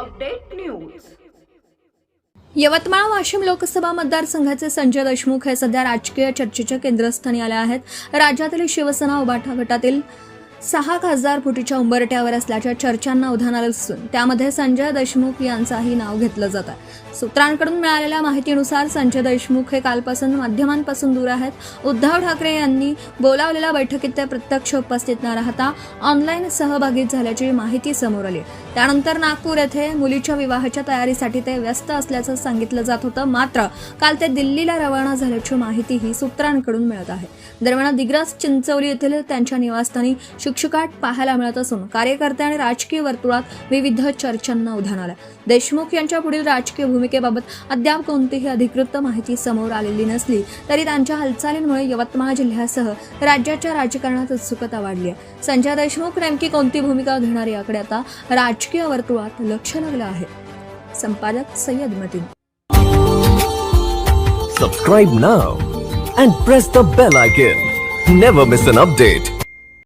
Update news. Yavatmal Washim Lok Sabha मतदारसंघाचे संजय देशमुख हे सध्या राजकीय चर्चेच्या केंद्रस्थानी आले आहेत। राज्यातील शिवसेना उभाटा गटातील 6 खासदार फुटीच्या उंबरठ्यावर असल्याच्या चर्चांना उधाण आलं असून त्यामध्ये संजय देशमुख यांचंही नाव घेतलं जात आहे। सूत्रांकडून मिळालेल्या माहितीनुसार संजय देशमुख हे कालपासून माध्यमांपासून दूर आहेत। उद्धव ठाकरे यांनी बोलावलेल्या बैठकीत ते प्रत्यक्ष उपस्थित न राहता ऑनलाईन सहभागी झाल्याची माहिती समोर आली। त्यानंतर नागपूर येथे मुलीच्या विवाहाच्या तयारीसाठी ते व्यस्त असल्याचं सांगितलं जात होतं, मात्र काल ते दिल्लीला रवाना झाल्याची माहितीही सूत्रांकडून मिळत आहे। दरम्यान दिग्रस चिंचोली येथील त्यांच्या निवासस्थानी शुकशुकाट पाहायला मिळत असून कार्यकर्ते आणि राजकीय वर्तुळात विविध चर्चांना उधाण आलं। देशमुख यांच्या पुढील राजकीय भूमिकेबाबत अद्याप कोणतीही अधिकृत माहिती समोर आलेली नसली तरी त्यांच्या हालचालींमुळे यवतमाळ जिल्ह्यासह राज्याच्या राजकारणात उत्सुकता वाढली आहे। संजय देशमुख नेमकी कोणती भूमिका घेणार याकडे आता राजकीय वर्तुळात लक्ष लागलं आहे। संपादक Syed Mateen. Subscribe now and press the bell icon. Never miss an update.